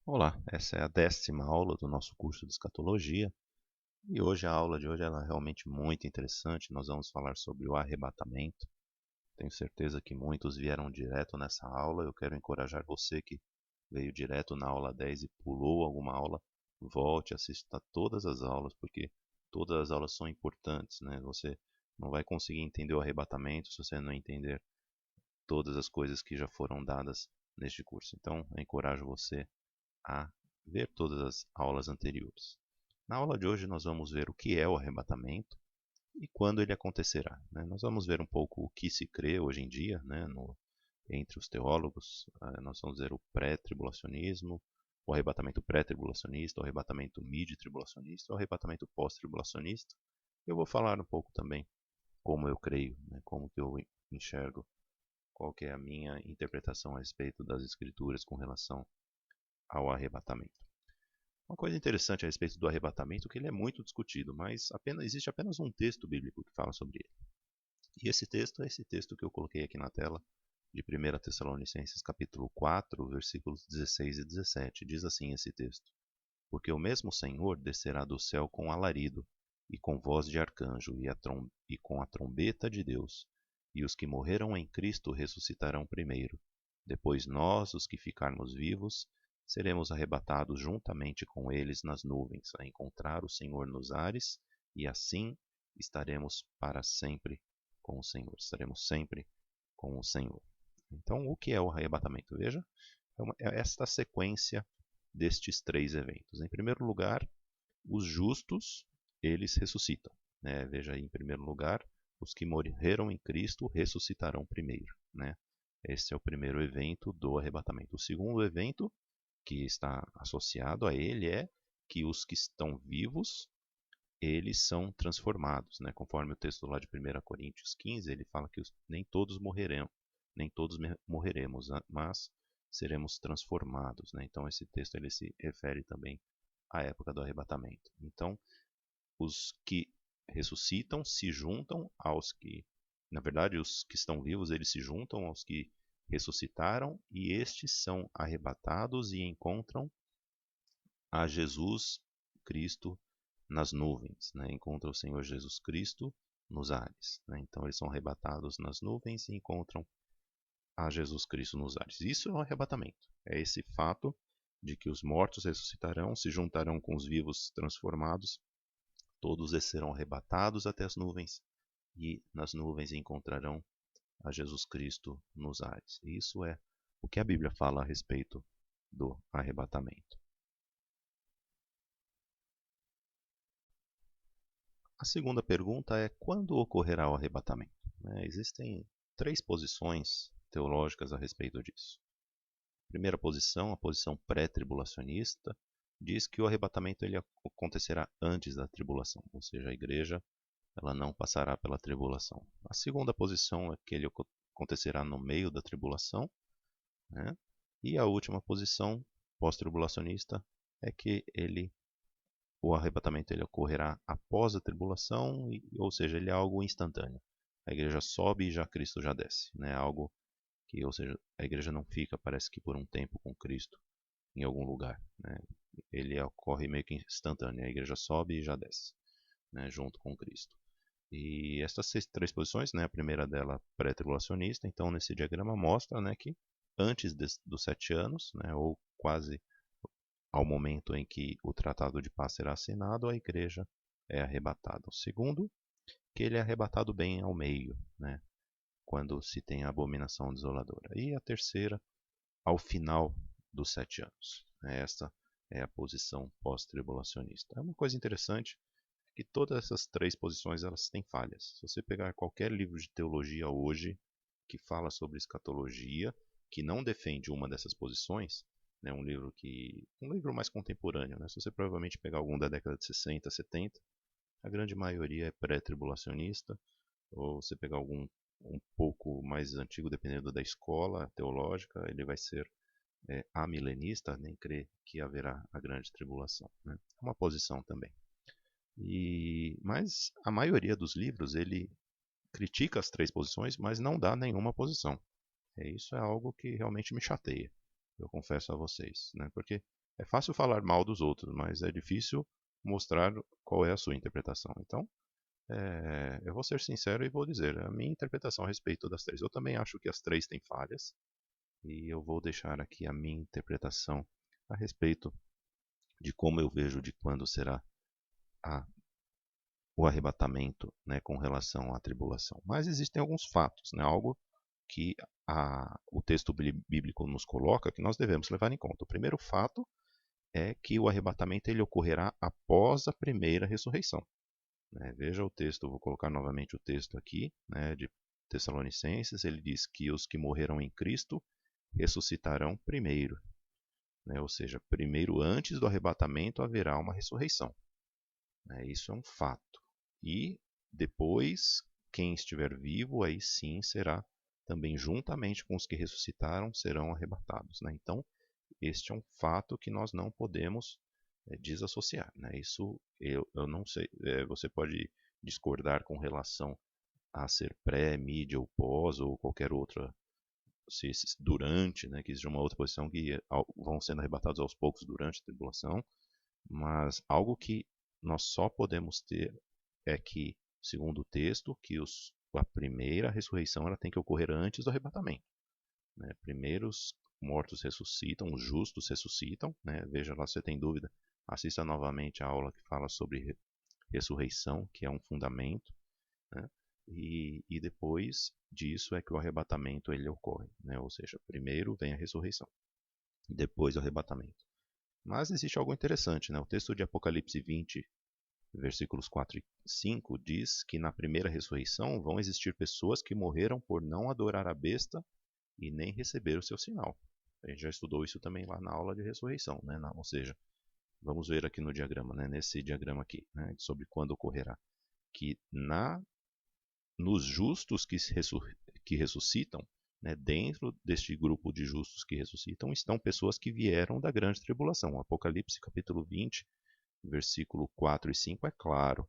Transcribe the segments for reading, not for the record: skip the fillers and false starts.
Olá, essa é a 10ª aula do nosso curso de escatologia e hoje a aula de hoje ela é realmente muito interessante. Nós vamos falar sobre o arrebatamento. Tenho certeza que muitos vieram direto nessa aula. Eu quero encorajar você que veio direto na aula 10 e pulou alguma aula, volte, assista todas as aulas, porque todas as aulas são importantes, né? Você não vai conseguir entender o arrebatamento se você não entender todas as coisas que já foram dadas neste curso. Então, eu encorajo você a ver todas as aulas anteriores. Na aula de hoje, nós vamos ver o que é o arrebatamento e quando ele acontecerá, né? Nós vamos ver um pouco o que se crê hoje em dia, né, entre os teólogos. Nós vamos ver o pré-tribulacionismo, o arrebatamento pré-tribulacionista, o arrebatamento mid-tribulacionista, o arrebatamento pós-tribulacionista. Eu vou falar um pouco também como eu creio, né, como que eu enxergo, qual que é a minha interpretação a respeito das escrituras com relação ao arrebatamento. Uma coisa interessante a respeito do arrebatamento é que ele é muito discutido, mas existe apenas um texto bíblico que fala sobre ele. E esse texto é esse texto que eu coloquei aqui na tela, de 1 Tessalonicenses capítulo 4, versículos 16 e 17. Diz assim esse texto: Porque o mesmo Senhor descerá do céu com alarido, e com voz de arcanjo, e com a trombeta de Deus, e os que morreram em Cristo ressuscitarão primeiro. Depois nós, os que ficarmos vivos, seremos arrebatados juntamente com eles nas nuvens, a encontrar o Senhor nos ares, e assim estaremos para sempre com o Senhor. Estaremos sempre com o Senhor. Então, o que é o arrebatamento? Veja, é esta sequência destes três eventos. Em primeiro lugar, os justos, eles ressuscitam, né? Veja aí, em primeiro lugar, os que morreram em Cristo ressuscitarão primeiro, né? Esse é o primeiro evento do arrebatamento. O segundo evento que está associado a ele é que os que estão vivos, eles são transformados, né? Conforme o texto lá de 1 Coríntios 15, ele fala que nem todos morrerão, nem todos morreremos, mas seremos transformados, né? Então esse texto ele se refere também à época do arrebatamento. Então, os que ressuscitam se juntam aos que, na verdade, os que estão vivos, eles se juntam aos que ressuscitaram e estes são arrebatados e encontram a Jesus Cristo nas nuvens, né? Encontram o Senhor Jesus Cristo nos ares, né? Então eles são arrebatados nas nuvens e encontram a Jesus Cristo nos ares. Isso é um arrebatamento. É esse fato de que os mortos ressuscitarão, se juntarão com os vivos transformados, todos eles serão arrebatados até as nuvens e nas nuvens encontrarão a Jesus Cristo nos ares. Isso é o que a Bíblia fala a respeito do arrebatamento. A segunda pergunta é: quando ocorrerá o arrebatamento? Existem três posições teológicas a respeito disso. A primeira posição, a posição pré-tribulacionista, diz que o arrebatamento ele acontecerá antes da tribulação, ou seja, a igreja ela não passará pela tribulação. A segunda posição é que ele acontecerá no meio da tribulação, né? E a última posição, pós-tribulacionista, é que o arrebatamento ele ocorrerá após a tribulação, ou seja, ele é algo instantâneo. A igreja sobe e já Cristo já desce, né? Algo que, ou seja, a igreja não fica, parece que por um tempo com Cristo em algum lugar, né? Ele ocorre meio que instantâneo, a igreja sobe e já desce, né, junto com Cristo. E essas três posições, né, a primeira dela pré-tribulacionista, então nesse diagrama mostra, né, que antes dos 7 anos, né, ou quase ao momento em que o Tratado de Paz será assinado, a igreja é arrebatada. O segundo, que ele é arrebatado bem ao meio, né, quando se tem a abominação desoladora. E a terceira, ao final dos 7 anos. Essa é a posição pós-tribulacionista. É uma coisa interessante que todas essas três posições elas têm falhas. Se você pegar qualquer livro de teologia hoje que fala sobre escatologia, que não defende uma dessas posições, né, um livro mais contemporâneo, né, se você provavelmente pegar algum da década de 60, 70, a grande maioria é pré-tribulacionista, ou você pegar algum um pouco mais antigo, dependendo da escola teológica, ele vai ser amilenista, nem crê que haverá a grande tribulação, né? É uma posição também. Mas a maioria dos livros ele critica as três posições, mas não dá nenhuma posição. Isso é algo que realmente me chateia, eu confesso a vocês, né? Porque É fácil falar mal dos outros, mas é difícil mostrar qual é a sua interpretação. Então, eu vou ser sincero e vou dizer, a minha interpretação a respeito das três. Eu também acho que as três têm falhas, e eu vou deixar aqui a minha interpretação a respeito de como eu vejo de quando será a, o arrebatamento, né, com relação à tribulação. Mas existem alguns fatos, né, algo que o texto bíblico nos coloca que nós devemos levar em conta. O primeiro fato é que o arrebatamento ele ocorrerá após a primeira ressurreição. Né? Veja o texto, vou colocar novamente o texto aqui, né, de Tessalonicenses, ele diz que os que morreram em Cristo ressuscitarão primeiro. Né? Ou seja, primeiro antes do arrebatamento haverá uma ressurreição. Né? Isso é um fato. E depois, quem estiver vivo, aí sim será também juntamente com os que ressuscitaram, serão arrebatados. Né? Então, este é um fato que nós não podemos desassociar. Né? Isso eu não sei, você pode discordar com relação a ser pré, mídia ou pós ou qualquer outra, se durante, né, que existe uma outra posição que vão sendo arrebatados aos poucos durante a tribulação, mas algo que nós só podemos ter é que, segundo o texto, que a primeira ressurreição ela tem que ocorrer antes do arrebatamento. Né? Primeiro os mortos ressuscitam, os justos ressuscitam. Né? Veja lá se você tem dúvida, assista novamente a aula que fala sobre ressurreição, que é um fundamento. Né? E depois disso é que o arrebatamento ele ocorre. Né? Ou seja, primeiro vem a ressurreição, depois o arrebatamento. Mas existe algo interessante. Né? O texto de Apocalipse 20, versículos 4 e 5 diz que na primeira ressurreição vão existir pessoas que morreram por não adorar a besta e nem receber o seu sinal. A gente já estudou isso também lá na aula de ressurreição, né? Ou seja, vamos ver aqui no diagrama, né? Nesse diagrama aqui, né? Sobre quando ocorrerá. Que nos justos que ressuscitam, né? Dentro deste grupo de justos que ressuscitam, estão pessoas que vieram da grande tribulação. Apocalipse capítulo 20, versículo 4 e 5 é claro,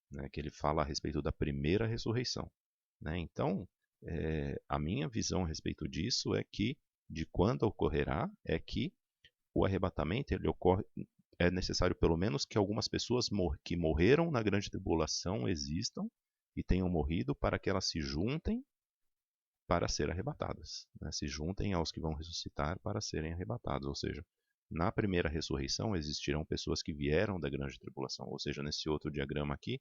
né? Que ele fala a respeito da primeira ressurreição. Né? Então, a minha visão a respeito disso é que, de quando ocorrerá, é que o arrebatamento ele ocorre, é necessário pelo menos que algumas pessoas que morreram na grande tribulação existam e tenham morrido para que elas se juntem para serem arrebatadas. Né? Se juntem aos que vão ressuscitar para serem arrebatados. Ou seja, na primeira ressurreição existirão pessoas que vieram da grande tribulação. Ou seja, nesse outro diagrama aqui,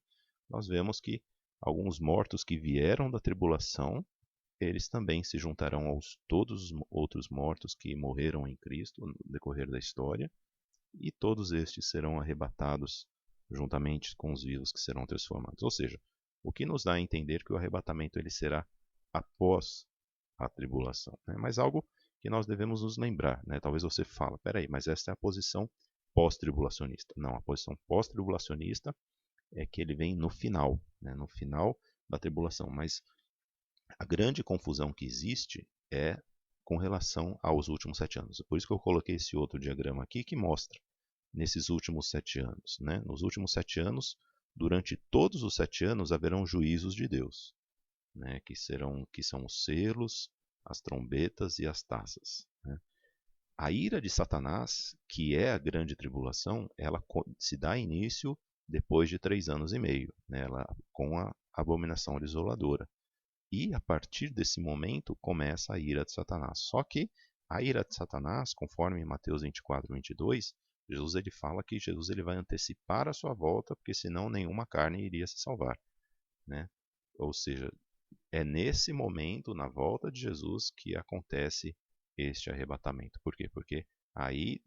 nós vemos que alguns mortos que vieram da tribulação, eles também se juntarão aos todos os outros mortos que morreram em Cristo no decorrer da história, e todos estes serão arrebatados juntamente com os vivos que serão transformados. Ou seja, o que nos dá a entender que o arrebatamento ele será após a tribulação. Né? Mas algo que nós devemos nos lembrar. Né? Talvez você fale, peraí, mas essa é a posição pós-tribulacionista. Não, a posição pós-tribulacionista é que ele vem no final, né? No final da tribulação. Mas a grande confusão que existe é com relação aos últimos 7 anos. Por isso que eu coloquei esse outro diagrama aqui que mostra nesses últimos 7 anos. Né? Nos últimos 7 anos, durante todos os 7 anos, haverão juízos de Deus, né? que são os selos, as trombetas e as taças. Né? A ira de Satanás, que é a grande tribulação, ela se dá início depois de 3 anos e meio, né? Com a abominação desoladora. E a partir desse momento começa a ira de Satanás. Só que a ira de Satanás, conforme Mateus 24, 22, Jesus ele fala que Jesus ele vai antecipar a sua volta, porque senão nenhuma carne iria se salvar. Né? Ou seja, é nesse momento, na volta de Jesus, que acontece este arrebatamento. Por quê? Porque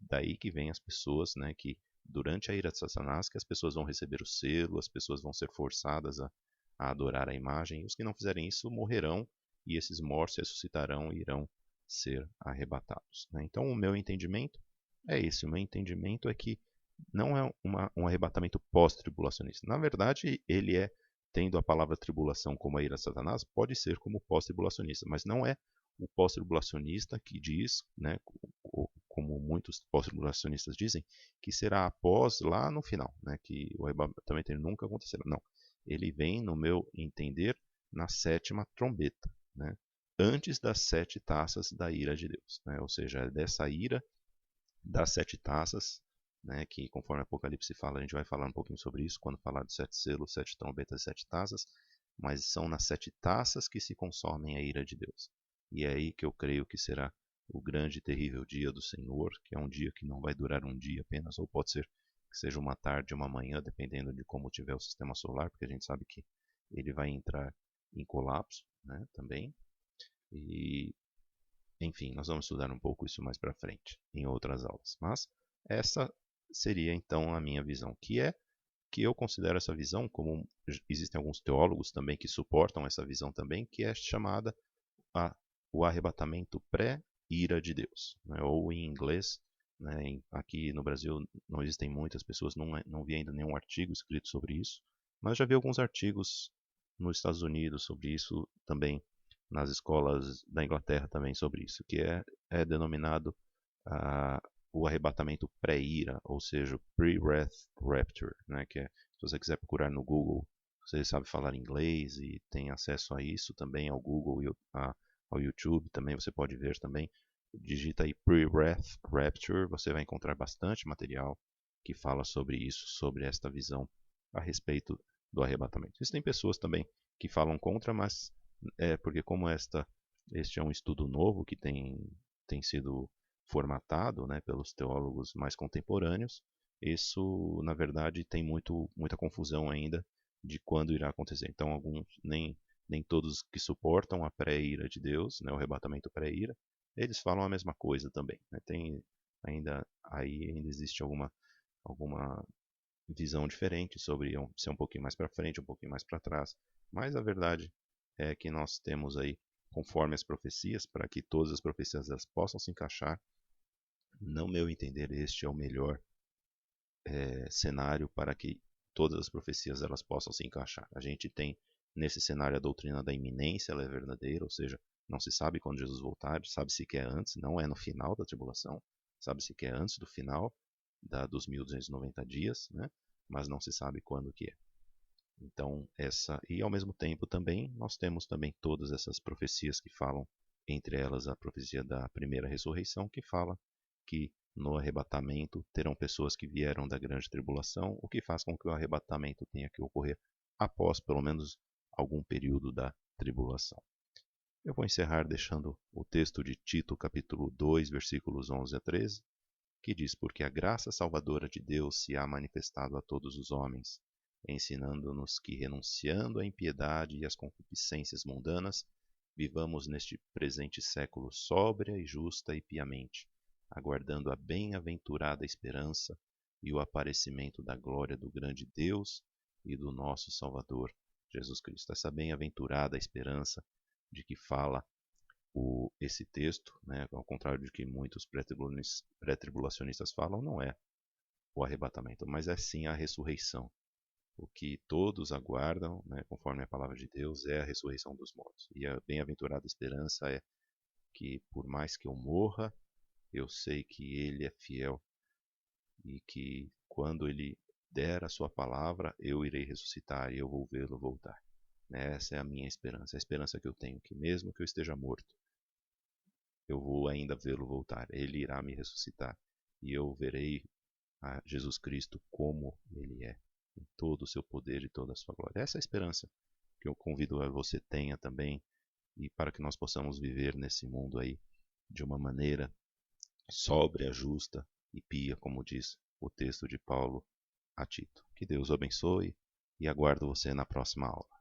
daí que vem as pessoas, né, que durante a ira de Satanás, que as pessoas vão receber o selo, as pessoas vão ser forçadas a adorar a imagem, e os que não fizerem isso morrerão, e esses mortos ressuscitarão e irão ser arrebatados. Né? Então, o meu entendimento é esse. O meu entendimento é que não é um arrebatamento pós-tribulacionista. Na verdade, ele é, tendo a palavra tribulação como a ira de Satanás, pode ser como pós-tribulacionista, mas não é o pós-tribulacionista que diz, né, como muitos pós-tribulacionistas dizem, que será após lá no final, né, que o arrebatamento nunca acontecerá. Não. Ele vem, no meu entender, na 7ª trombeta, né? Antes das 7 taças da ira de Deus. Né? Ou seja, é dessa ira das 7 taças, né, que conforme Apocalipse fala, a gente vai falar um pouquinho sobre isso quando falar dos 7 selos, 7 trombetas e 7 taças, mas são nas 7 taças que se consomem a ira de Deus. E é aí que eu creio que será o grande e terrível dia do Senhor, que é um dia que não vai durar um dia apenas, ou pode ser que seja uma tarde, uma manhã, dependendo de como tiver o sistema solar, porque a gente sabe que ele vai entrar em colapso, né, também. E, enfim, nós vamos estudar um pouco isso mais para frente, em outras aulas. Mas essa seria então a minha visão, que eu considero essa visão como existem alguns teólogos também que suportam essa visão também, que é chamada o arrebatamento pré-ira de Deus, né? Ou em inglês, né? Aqui no Brasil não existem muitas pessoas, não vi ainda nenhum artigo escrito sobre isso, mas já vi alguns artigos nos Estados Unidos sobre isso também, nas escolas da Inglaterra também sobre isso, que é denominado uh, o arrebatamento pré-ira, ou seja, pre-wrath rapture, né? Que se você quiser procurar no Google, você sabe falar inglês e tem acesso a isso também, ao Google e ao YouTube também, você pode ver também. Digita aí pre-wrath rapture, você vai encontrar bastante material que fala sobre isso, sobre esta visão a respeito do arrebatamento. Existem pessoas também que falam contra, mas porque como este é um estudo novo que tem sido formatado, né, pelos teólogos mais contemporâneos, isso na verdade tem muita confusão ainda de quando irá acontecer. Então alguns nem todos que suportam a pré-ira de Deus, né, o arrebatamento pré-ira, eles falam a mesma coisa também. Né? Tem ainda existe alguma visão diferente sobre ser um pouquinho mais para frente, um pouquinho mais para trás. Mas a verdade é que nós temos aí, conforme as profecias, para que todas as profecias elas possam se encaixar. No meu entender, este é o melhor cenário para que todas as profecias elas possam se encaixar. A gente tem nesse cenário a doutrina da iminência, ela é verdadeira, ou seja, não se sabe quando Jesus voltar, sabe-se que é antes, não é no final da tribulação, sabe-se que é antes do final dos 1290 dias, né? Mas não se sabe quando que é. Então, e ao mesmo tempo também, nós temos também todas essas profecias que falam, entre elas a profecia da primeira ressurreição, que fala que no arrebatamento terão pessoas que vieram da grande tribulação, o que faz com que o arrebatamento tenha que ocorrer após pelo menos algum período da tribulação. Eu vou encerrar deixando o texto de Tito, capítulo 2, versículos 11 a 13, que diz: Porque a graça salvadora de Deus se há manifestado a todos os homens, ensinando-nos que, renunciando à impiedade e às concupiscências mundanas, vivamos neste presente século sóbria e justa e piamente, aguardando a bem-aventurada esperança e o aparecimento da glória do grande Deus e do nosso Salvador, Jesus Cristo. Essa bem-aventurada esperança de que fala esse texto, né, ao contrário de que muitos pré-tribulacionistas falam, não é o arrebatamento, mas é sim a ressurreição. O que todos aguardam, né, conforme a palavra de Deus, é a ressurreição dos mortos. E a bem-aventurada esperança é que, por mais que eu morra, eu sei que Ele é fiel e que, quando Ele der a sua palavra, eu irei ressuscitar e eu vou vê-lo voltar. Essa é a minha esperança, a esperança que eu tenho, que mesmo que eu esteja morto, eu vou ainda vê-lo voltar. Ele irá me ressuscitar e eu verei a Jesus Cristo como Ele é, em todo o seu poder e toda a sua glória. Essa é a esperança que eu convido a você tenha também, e para que nós possamos viver nesse mundo aí de uma maneira sóbria, justa e pia, como diz o texto de Paulo a Tito. Que Deus o abençoe e aguardo você na próxima aula.